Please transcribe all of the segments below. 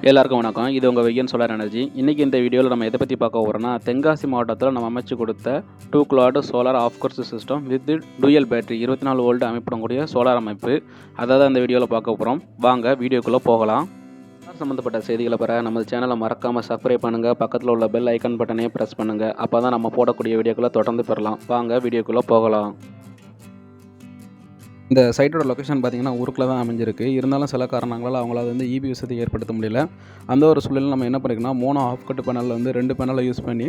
எல்லாருக்கும் வணக்கம். இது உங்கள் வெய்யன் சோலார் எனர்ஜி. இன்றைக்கி இந்த வீடியோவில் நம்ம எதை பற்றி பார்க்க போகிறோம்னா, தென்காசி மாவட்டத்தில் நம்ம அமைச்சு கொடுத்த 2 kilowatt solar of course system with dual battery 24 volt அமைப்பிடக்கூடிய சோலார் அமைப்பு. அதாவது அந்த வீடியோவில் பார்க்க போகிறோம். வாங்க வீடியோக்குள்ளே போகலாம். சம்மந்தப்பட்ட செய்திகளை பெற நம்ம சேனலை மறக்காமல் சப்ஸ்கிரைப் பண்ணுங்கள். பக்கத்தில் உள்ள பெல் ஐக்கான் பட்டனையும் ப்ரெஸ் பண்ணுங்கள். அப்போ தான் நம்ம போடக்கூடிய வீடியோக்களை தொடர்ந்து பெறலாம். வாங்க வீடியோக்குள்ளே போகலாம். இந்த சைட்டோட லொக்கேஷன் பார்த்திங்கன்னா ஊருக்குள்ள தான் அமைஞ்சிருக்கு. இருந்தாலும் சில காரணங்களால் அவங்களால வந்து இபி வசதி ஏற்படுத்த முடியல. அந்த ஒரு சூழலில் நம்ம என்ன பண்ணிருக்கோம்னா, மோனோ ஆஃப் கட் பேனலில் வந்து 2 பேனலை யூஸ் பண்ணி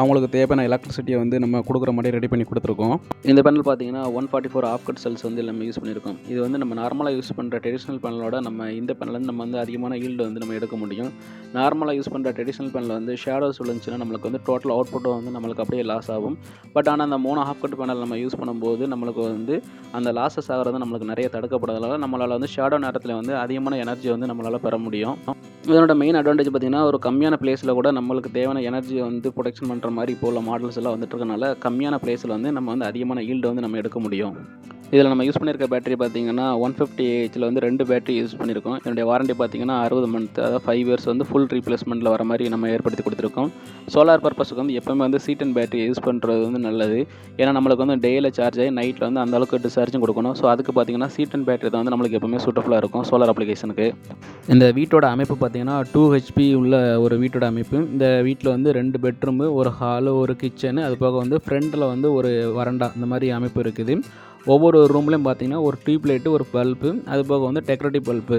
அவங்களுக்கு தேவையான எலக்ட்ரிசிட்டியை வந்து நம்ம கொடுக்குற மாதிரி ரெடி பண்ணி கொடுத்துருக்கோம். இந்த பேனல் பார்த்திங்கன்னா 144 ஆஃப் கட் செல்ஸ் வந்து நம்ம யூஸ் பண்ணியிருக்கோம். இது வந்து நம்ம நார்மலாக யூஸ் பண்ணுற ட்ரெடிஷ்னல் பேனலோட நம்ம இந்த பேனலேருந்து நம்ம வந்து அதிகமான ஈல்டு வந்து நம்ம எடுக்க முடியும். நார்மலாக யூஸ் பண்ணுற ட்ரெடிஷ்னல் பேனலில் வந்து ஷேடோஸ் விழுந்துச்சுன்னா நம்மளுக்கு வந்து டோட்டல் அவுட்புட்டும் வந்து நம்மளுக்கு அப்படியே லாஸ் ஆகும். பட் ஆனால் அந்த மோனோ ஆஃப் கட் பேனல் நம்ம யூஸ் பண்ணும்போது நம்மளுக்கு வந்து அந்த லாஸஸ் ஆகிறது நம்மளுக்கு நிறைய தடுக்கப்படுறதுனால நம்மளால் வந்து ஷேடோ நேரத்தில் வந்து அதிகமான எனர்ஜி வந்து நம்மளால் பெற முடியும். இதனோட மெயின் அட்வான்டேஜ் பார்த்திங்கன்னா, ஒரு கம்மியான பிளேஸில் கூட நம்மளுக்கு தேவையான எனர்ஜியை வந்து ப்ரொடெக்ஷன் பண்ணுற மாதிரி இப்போ உள்ள மாடல்ஸ் எல்லாம் வந்துட்டு இருக்கனால கம்மியான பிளேஸில் வந்து நம்ம வந்து அதிகமான ஈல்டு வந்து நம்ம எடுக்க முடியும். இதில் நம்ம யூஸ் பண்ணியிருக்க பேட்டரி பார்த்திங்கன்னா 150 AHல் வந்து 2 பேட்டரி யூஸ் பண்ணியிருக்கோம். இதனுடைய வாரண்டி பார்த்திங்கன்னா 60 மந்த், அதாவது 5 இயர்ஸ் வந்து ஃபுல் ரீப்ளேஸ்மெண்ட்டில் வர மாதிரி நம்ம ஏற்படுத்தி கொடுத்துருக்கோம். சோலார் பர்பஸுக்கு வந்து எப்போவுமே வந்து C10 பேட்டரி யூஸ் பண்ணுறது வந்து நல்லது. ஏன்னா நம்மளுக்கு வந்து டேயில் சார்ஜ் ஆகி நைட்டில் வந்து அந்தளவுக்கு டிஸ்சார்ஜும் கொடுக்கணும். ஸோ அதுக்கு பார்த்திங்கன்னா C10 பேட்டரி தான் வந்து நம்மளுக்கு எப்போவுமே சூட்டபுளாக இருக்கும் சோலார் அப்ளிகேஷனுக்கு. இந்த வீட்டோட அமைப்பு பார்த்திங்கன்னா 2 HP உள்ள ஒரு வீட்டோட அமைப்பு. இந்த வீட்டில் வந்து 2 பெட்ரூமு, ஒரு ஹாலு, ஒரு கிச்சனு, அது போக வந்து ஃப்ரண்டில் வந்து ஒரு வரண்டா, இந்த மாதிரி அமைப்பு இருக்குது. ஒவ்வொரு ரூம்லேயும் பார்த்திங்கன்னா ஒரு டியூப் லைட்டு, ஒரு பல்பு, அது போக வந்து டெக்கரேட்டிவ் பல்பு,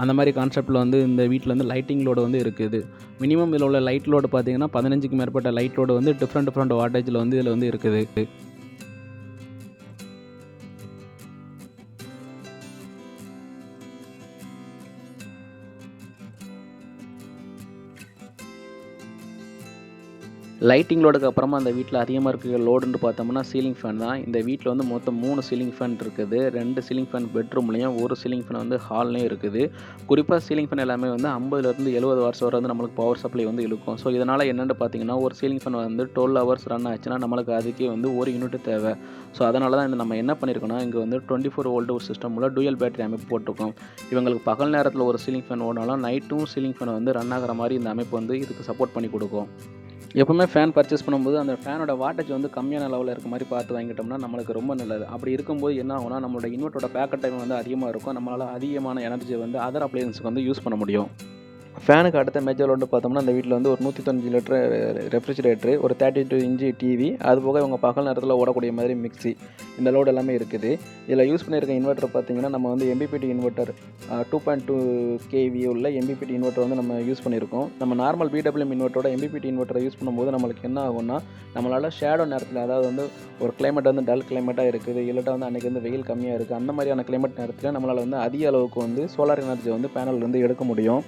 அந்த மாதிரி கான்செப்டில் வந்து இந்த வீட்டில் வந்து லைட்டிங் லோடு வந்து இருக்குது. மினிமம் இதில் உள்ள லைட் லோடு பார்த்திங்கன்னா 15க்கு மேற்பட்ட லைட் லோடு வந்து டிஃப்ரெண்ட் வாட்டேஜில் வந்து இதில் வந்து இருக்குது. லைட்டிங் லோடுக்கு அப்புறமா அந்த வீட்டில் அதிகமாக இருக்க லோடுன்னு பார்த்தோம்னா சீலிங் ஃபேன் தான். இந்த வீட்டில் வந்து மொத்தம் 3 சீலிங் ஃபேன் இருக்குது. 2 சீலிங் ஃபேன் பெட்ரூம்லேயும், ஒரு சீலிங் ஃபேன் வந்து ஹால்லையும் இருக்குது. குறிப்பாக சீலிங் ஃபேன் எல்லாமே வந்து 50லேருந்து 70 வாட்ஸ் வரை வந்து நம்மளுக்கு பவர் சப்ளை வந்து இழுக்கும். ஸோ இதனால் என்னென்னு பார்த்தீங்கன்னா, ஒரு சீலிங் ஃபேன் வந்து 12 ஹவர்ஸ் ரன் ஆச்சுன்னா நம்மளுக்கு அதுக்கே வந்து ஒரு யூனிட் தேவை. ஸோ அதனால தான் இந்த நம்ம என்ன பண்ணியிருக்கோம்னா, இங்கே வந்து 24 வோல்ட் ஒரு சிஸ்டம் உள்ள டூயல் பேட்டரி அமைப்பு போட்டிருக்கோம். இவங்களுக்கு பகல் நேரத்தில் ஒரு சீலிங் ஃபேன் ஓடினாலும் நைட்டும் சீலிங் ஃபேன் வந்து ரன் ஆகிற மாதிரி இந்த அமைப்பு வந்து இதுக்கு சப்போர்ட் பண்ணி கொடுக்கும். எப்போவுமே ஃபேன் பர்ச்சேஸ் பண்ணும்போது அந்த ஃபேனோட வாட்டேஜ் வந்து கம்மியான லெவலில் இருக்க மாதிரி பார்த்து வாங்கிட்டோம்னா நம்மளுக்கு ரொம்ப நல்லது. அப்படி இருக்கும்போது என்ன ஆகும்னா, நம்மளோட இன்வெர்ட்டரோட பேக்கப் டைம் வந்து அதிகமாக இருக்கும். நம்மளால் அதிகமான எனர்ஜியை வந்து அதர் அப்ளையன்ஸுக்கு வந்து யூஸ் பண்ண முடியும். ஃபேனுக்கு அடுத்த மேஜர் லோடு பார்த்தோம்னா, அந்த வீட்டில் வந்து ஒரு 195 லிட்டர் ரெஃப்ரிஜிரேட்டரு, ஒரு 32 இன்ச்சு டிவி, அது போக இவங்க பகல் நேரத்தில் ஓடக்கூடிய மாதிரி மிக்சி, இந்த லோடு எல்லாமே இருக்குது. இதில் யூஸ் பண்ணியிருக்க இன்வெர்ட்டர் பார்த்திங்கன்னா, நம்ம வந்து MPPT இன்வெர்ட்டர் 2.2 kV உள்ள MPPT இன்வெர்ட்டர் வந்து நம்ம யூஸ் பண்ணியிருக்கோம். நம்ம நார்மல் BWM இன்வெர்ட்டரோட MPPT இன்வெர்ட்டரை யூஸ் பண்ணும்போது நம்மளுக்கு என்ன ஆகும்னா, நம்மளால் ஷேடோ நேரத்தில், அதாவது வந்து ஒரு கிளைமேட் வந்து டல் கிளைமேட்டாக இருக்குது, இல்லட்டா வந்து அன்றைக்கி வந்து வெயில் கம்மியாக இருக்குது, அந்த மாதிரியான கிளைமேட் நேரத்தில் நம்மளால் வந்து அதிக அளவுக்கு வந்து சோலார் எனர்ஜி வந்து பேனல்லேருந்து எடுக்க முடியும்.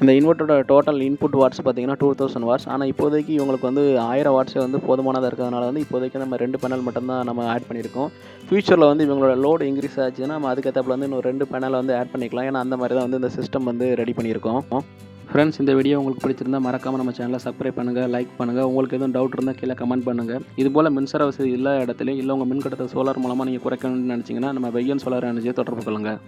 இந்த இன்வெர்ட்டரோட டோட்டல் இன்புட் வாட்ஸ் பார்த்திங்கன்னா 2000 வாட்ஸ். ஆனால் இப்போதைக்கு இவங்களுக்கு வந்து 1000 வாட்ஸே வந்து போதுமானதாக இருக்கிறதுனால வந்து இப்போதைக்கு நம்ம 2 பேனல் மட்டும்தான் நம்ம ஆட் பண்ணியிருக்கோம். ஃபியூச்சரில் வந்து இவங்களோட லோடு இன்க்ரீஸ் ஆச்சுன்னா நம்ம அதுக்கேற்றப்பில் வந்து இன்னும் 2 பேனலை வந்து ஆட் பண்ணிக்கலாம். ஏன்னா அந்த மாதிரி தான் வந்து இந்த சிஸ்டம் வந்து ரெடி பண்ணியிருக்கோம். ஃப்ரெண்ட்ஸ், இந்த வீடியோ உங்களுக்கு பிடிச்சிருந்தால் மறக்காமல் நம்ம சேனலை சப்ஸ்கிரைப் பண்ணுங்கள், லைக் பண்ணுங்கள். உங்களுக்கு எதுவும் டவுட் இருந்தால் கீழே கமெண்ட் பண்ணுங்கள். இதுபோல் மின்சார வசதி எல்லா இடத்துலையும் இல்லை உங்கள் மின்கட்டத்தை சோலார் மூலமாக நீங்கள் குறைக்கணும்னு நினச்சிங்கன்னா நம்ம வெய்யன் சோலார் எனர்ஜியை தொடர்பு கொள்ளுங்கள்.